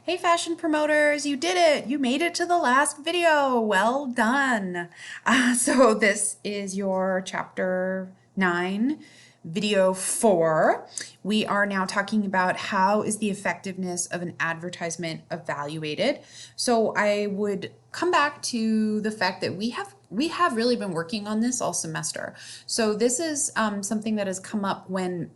Hey fashion promoters, you did it! You made it to the last video. Well done. So this is your chapter 9, video 4. We are now talking about how is the effectiveness of an advertisement evaluated. So I would come back to the fact that we have really been working on this all semester. So this is something that has come up when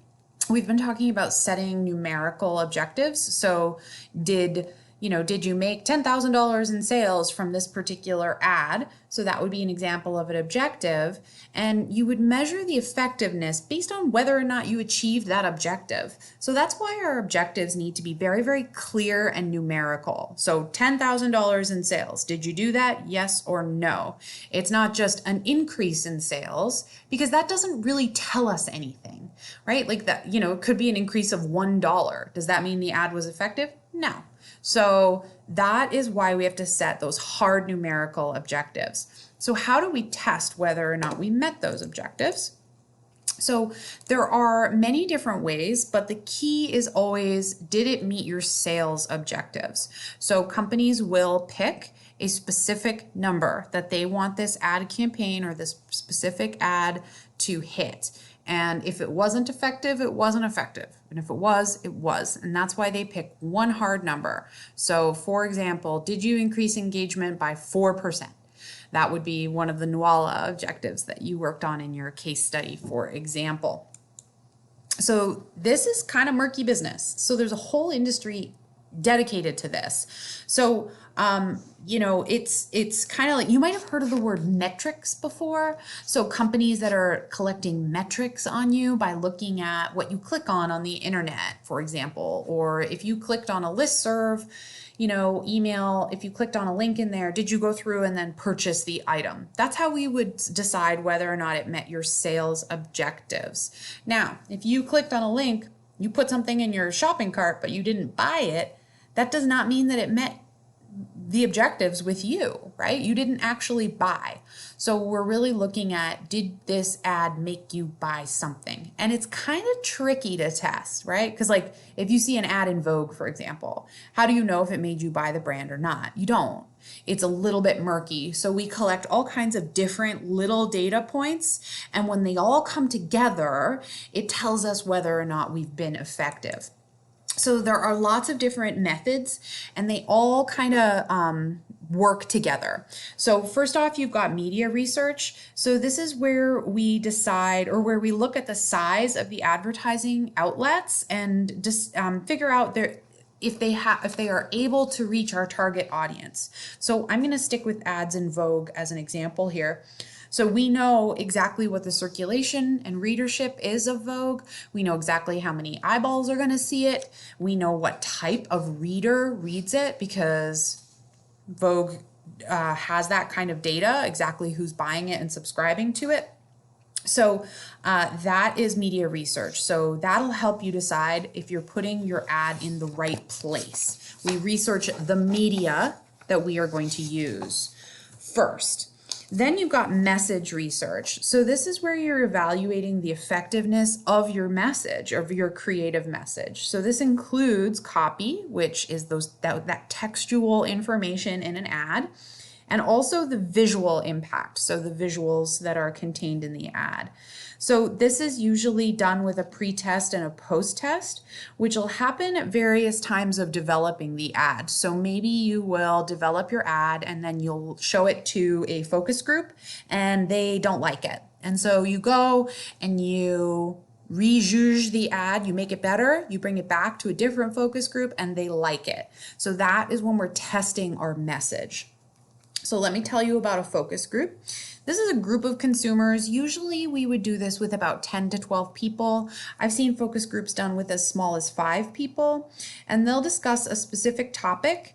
we've been talking about setting numerical objectives. So did you make $10,000 in sales from this particular ad? So that would be an example of an objective. And you would measure the effectiveness based on whether or not you achieved that objective. So that's why our objectives need to be very, very clear and numerical. So $10,000 in sales. Did you do that? Yes or no? It's not just an increase in sales because that doesn't really tell us anything, right? Like that, it could be an increase of $1. Does that mean the ad was effective? No. So that is why we have to set those hard numerical objectives. So how do we test whether or not we met those objectives? So there are many different ways, but the key is always, did it meet your sales objectives? So companies will pick a specific number that they want this ad campaign or this specific ad to hit. And if it wasn't effective, it wasn't effective. And if it was, it was. And that's why they pick one hard number. So for example, did you increase engagement by 4%? That would be one of the NWALA objectives that you worked on in your case study, for example. So this is kind of murky business. So there's a whole industry dedicated to this. So, it's kind of like, you might have heard of the word metrics before. So companies that are collecting metrics on you by looking at what you click on the internet, for example, or if you clicked on a listserv, email, if you clicked on a link in there, did you go through and then purchase the item? That's how we would decide whether or not it met your sales objectives. Now, if you clicked on a link, you put something in your shopping cart, but you didn't buy it, that does not mean that it met the objectives with you, right? You didn't actually buy. So we're really looking at, did this ad make you buy something? And it's kind of tricky to test, right? Because like if you see an ad in Vogue, for example, how do you know if it made you buy the brand or not? You don't. It's a little bit murky. So we collect all kinds of different little data points. And when they all come together, it tells us whether or not we've been effective. So there are lots of different methods and they all kind of work together. So first off, you've got media research. So this is where we decide or where we look at the size of the advertising outlets and just figure out if they are able to reach our target audience. So I'm going to stick with ads in Vogue as an example here. So we know exactly what the circulation and readership is of Vogue. We know exactly how many eyeballs are going to see it. We know what type of reader reads it because Vogue has that kind of data, exactly who's buying it and subscribing to it. So that is media research. So that'll help you decide if you're putting your ad in the right place. We research the media that we are going to use first. Then you've got message research. So this is where you're evaluating the effectiveness of your message, of your creative message. So this includes copy, which is that textual information in an ad, and also the visual impact, so the visuals that are contained in the ad. So this is usually done with a pre-test and a post-test, which will happen at various times of developing the ad. So maybe you will develop your ad and then you'll show it to a focus group and they don't like it. And so you go and you rejuge the ad, you make it better, you bring it back to a different focus group and they like it. So that is when we're testing our message. So let me tell you about a focus group. This is a group of consumers. Usually we would do this with about 10 to 12 people. I've seen focus groups done with as small as 5 people, and they'll discuss a specific topic.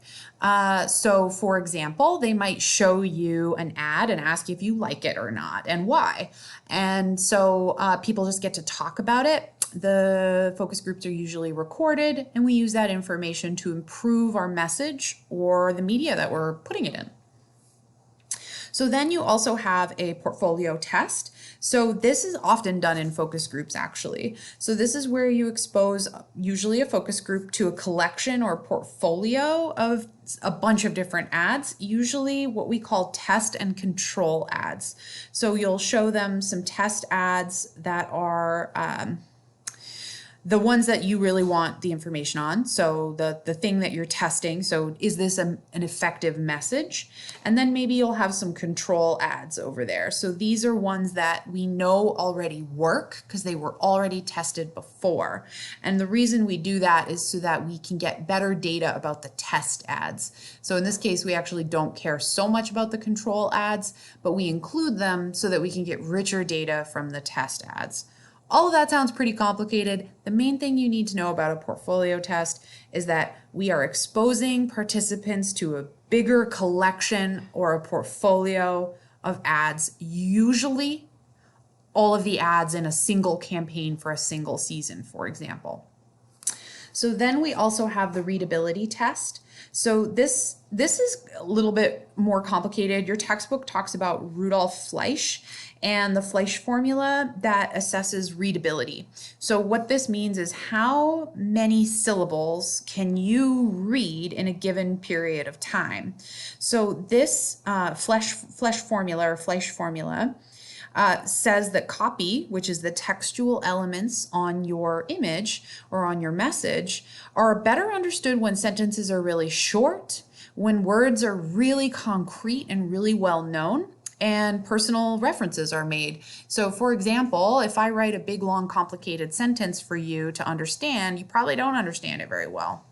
So for example, they might show you an ad and ask if you like it or not and why. And so people just get to talk about it. The focus groups are usually recorded, and we use that information to improve our message or the media that we're putting it in. So then you also have a portfolio test. So this is often done in focus groups, actually. So this is where you expose usually a focus group to a collection or portfolio of a bunch of different ads, usually what we call test and control ads. So you'll show them some test ads that are the ones that you really want the information on. So the thing that you're testing. So is this an effective message? And then maybe you'll have some control ads over there. So these are ones that we know already work because they were already tested before. And the reason we do that is so that we can get better data about the test ads. So in this case, we actually don't care so much about the control ads, but we include them so that we can get richer data from the test ads. All of that sounds pretty complicated. The main thing you need to know about a portfolio test is that we are exposing participants to a bigger collection or a portfolio of ads, usually all of the ads in a single campaign for a single season, for example. So then we also have the readability test. So this is a little bit more complicated. Your textbook talks about Rudolf Fleisch and the Fleisch formula that assesses readability. So what this means is how many syllables can you read in a given period of time. So this Fleisch formula says that copy, which is the textual elements on your image or on your message, are better understood when sentences are really short, when words are really concrete and really well known, and personal references are made. So for example, if I write a big, long, complicated sentence for you to understand, you probably don't understand it very well.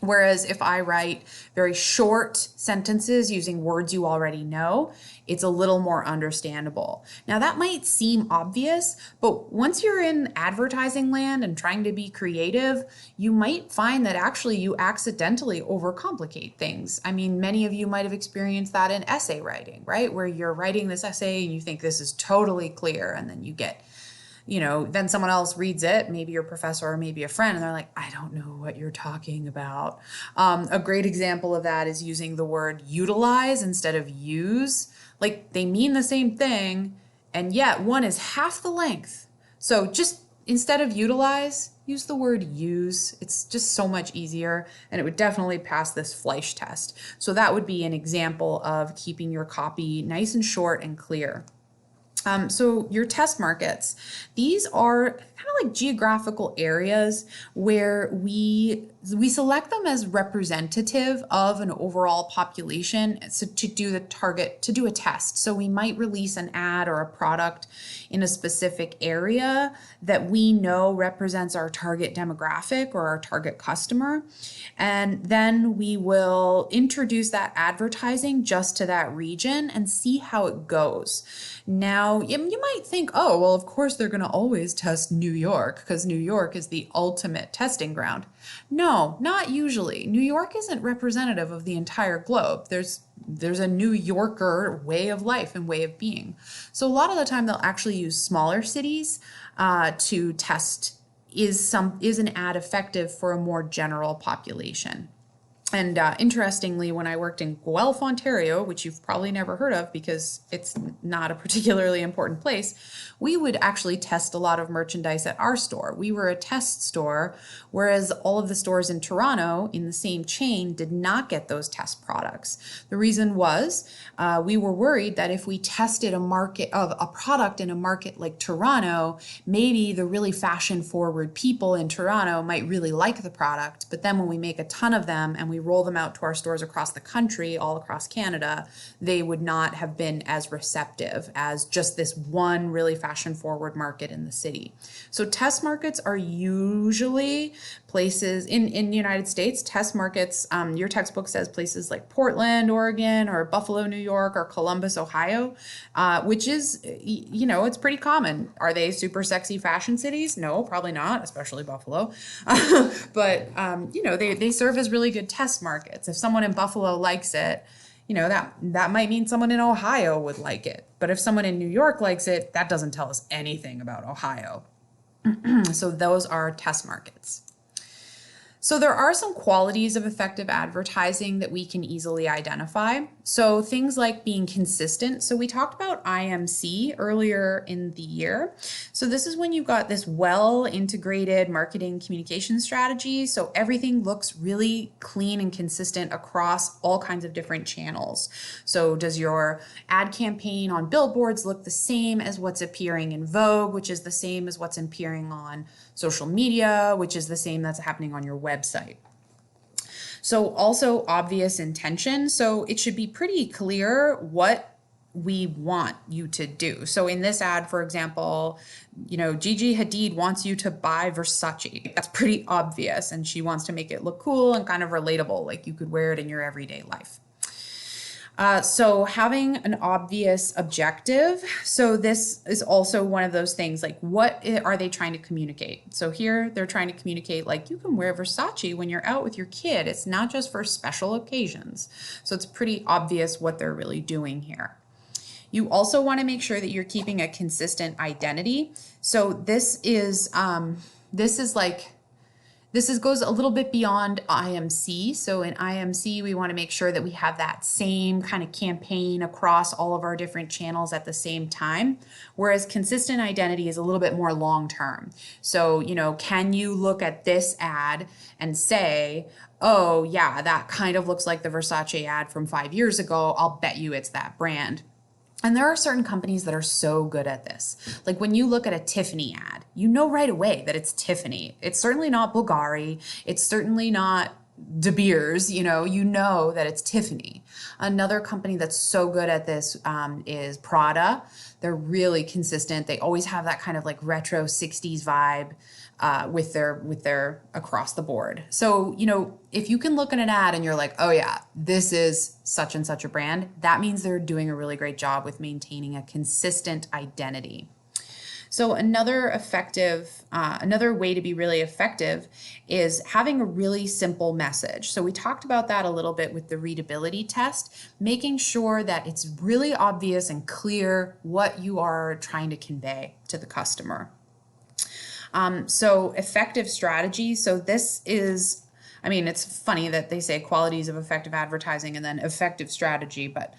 Whereas if I write very short sentences using words you already know, it's a little more understandable. Now that might seem obvious, but once you're in advertising land and trying to be creative, you might find that actually you accidentally overcomplicate things. I mean, many of you might have experienced that in essay writing, right? Where you're writing this essay and you think this is totally clear, and then you get then someone else reads it, maybe your professor or maybe a friend, and they're like, I don't know what you're talking about. A great example of that is using the word utilize instead of use. Like they mean the same thing, and yet one is half the length. So just instead of utilize, use the word use. It's just so much easier, and it would definitely pass this Fleisch test. So that would be an example of keeping your copy nice and short and clear. So your test markets, these are kind of like geographical areas where we select them as representative of an overall population to do a test. So we might release an ad or a product in a specific area that we know represents our target demographic or our target customer. And then we will introduce that advertising just to that region and see how it goes. Now, you might think, oh, well, of course they're going to always test New York because New York is the ultimate testing ground. No, not usually. New York isn't representative of the entire globe. There's a New Yorker way of life and way of being. So a lot of the time they'll actually use smaller cities to test is an ad effective for a more general population. And interestingly, when I worked in Guelph, Ontario, which you've probably never heard of because it's not a particularly important place, we would actually test a lot of merchandise at our store. We were a test store, whereas all of the stores in Toronto in the same chain did not get those test products. The reason was we were worried that if we tested a product in a market like Toronto, maybe the really fashion-forward people in Toronto might really like the product, but then when we make a ton of them and we roll them out to our stores across the country, all across Canada, they would not have been as receptive as just this one really fashion-forward market in the city. So test markets are usually places in the United States. Test markets, your textbook says places like Portland, Oregon, or Buffalo, New York, or Columbus, Ohio, which is, it's pretty common. Are they super sexy fashion cities? No, probably not, especially Buffalo. But, they serve as really good test markets. If someone in Buffalo likes it, that might mean someone in Ohio would like it. But if someone in New York likes it, that doesn't tell us anything about Ohio. So those are test markets. So there are some qualities of effective advertising that we can easily identify. So things like being consistent. So we talked about IMC earlier in the year. So this is when you've got this well integrated marketing communication strategy. So everything looks really clean and consistent across all kinds of different channels. So does your ad campaign on billboards look the same as what's appearing in Vogue, which is the same as what's appearing on social media, which is the same that's happening on your website? So also obvious intention. So it should be pretty clear what we want you to do. So in this ad, for example, Gigi Hadid wants you to buy Versace. That's pretty obvious. And she wants to make it look cool and kind of relatable, like you could wear it in your everyday life. So having an obvious objective. So this is also one of those things, like what are they trying to communicate? So here they're trying to communicate like you can wear Versace when you're out with your kid. It's not just for special occasions. So it's pretty obvious what they're really doing here. You also want to make sure that you're keeping a consistent identity. So this goes a little bit beyond IMC. So in IMC, we want to make sure that we have that same kind of campaign across all of our different channels at the same time. Whereas consistent identity is a little bit more long-term. So, can you look at this ad and say, oh yeah, that kind of looks like the Versace ad from 5 years ago. I'll bet you it's that brand. And there are certain companies that are so good at this. Like when you look at a Tiffany ad, you know right away that it's Tiffany. It's certainly not Bulgari. It's certainly not De Beers. You know that it's Tiffany. Another company that's so good at this is Prada. They're really consistent. They always have that kind of like retro 60s vibe with their across the board. So, if you can look at an ad and you're like, oh yeah, this is such and such a brand, that means they're doing a really great job with maintaining a consistent identity. So another way to be really effective is having a really simple message. So we talked about that a little bit with the readability test, making sure that it's really obvious and clear what you are trying to convey to the customer. So effective strategy. So this is, it's funny that they say qualities of effective advertising and then effective strategy, but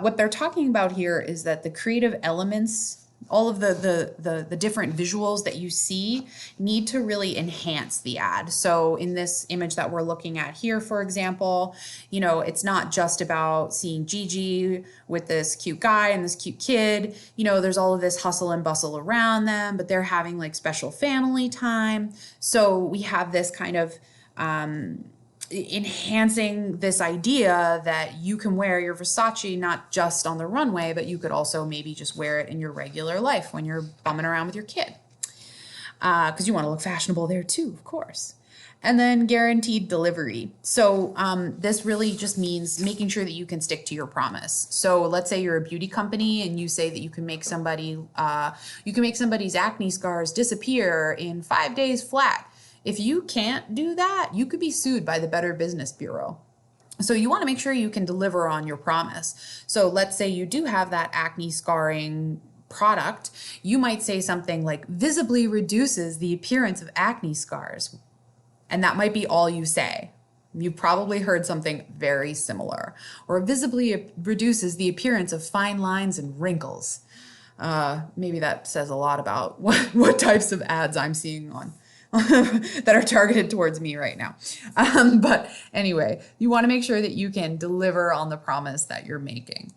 what they're talking about here is that the creative elements, all of the different visuals that you see need to really enhance the ad. So in this image that we're looking at here, for example, it's not just about seeing Gigi with this cute guy and this cute kid. There's all of this hustle and bustle around them, but they're having like special family time. So we have this kind of enhancing this idea that you can wear your Versace not just on the runway, but you could also maybe just wear it in your regular life when you're bumming around with your kid. Because you want to look fashionable there too, of course. And then guaranteed delivery. So this really just means making sure that you can stick to your promise. So let's say you're a beauty company and you say that you can make somebody's acne scars disappear in 5 days flat. If you can't do that, you could be sued by the Better Business Bureau. So you want to make sure you can deliver on your promise. So let's say you do have that acne scarring product. You might say something like visibly reduces the appearance of acne scars. And that might be all you say. You've probably heard something very similar. Or visibly reduces the appearance of fine lines and wrinkles. Maybe that says a lot about what types of ads I'm seeing on that are targeted towards me right now. But anyway, you want to make sure that you can deliver on the promise that you're making.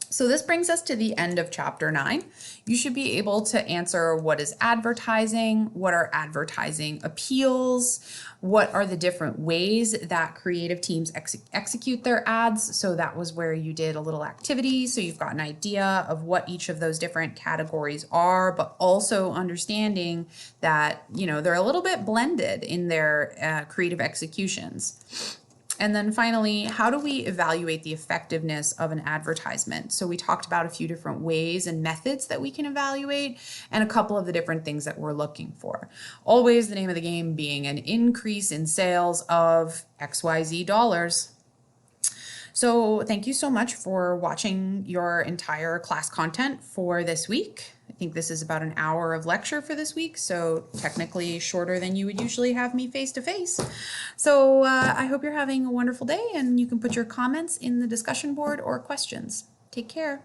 So this brings us to the end of chapter 9. You should be able to answer what is advertising, what are advertising appeals, what are the different ways that creative teams execute their ads. So that was where you did a little activity. So you've got an idea of what each of those different categories are, but also understanding that, they're a little bit blended in their creative executions. And then finally, how do we evaluate the effectiveness of an advertisement? So we talked about a few different ways and methods that we can evaluate and a couple of the different things that we're looking for. Always the name of the game being an increase in sales of XYZ dollars. So thank you so much for watching your entire class content for this week. think this is about an hour of lecture for this week, so technically shorter than you would usually have me face to face. So I hope you're having a wonderful day, and you can put your comments in the discussion board or questions. Take care.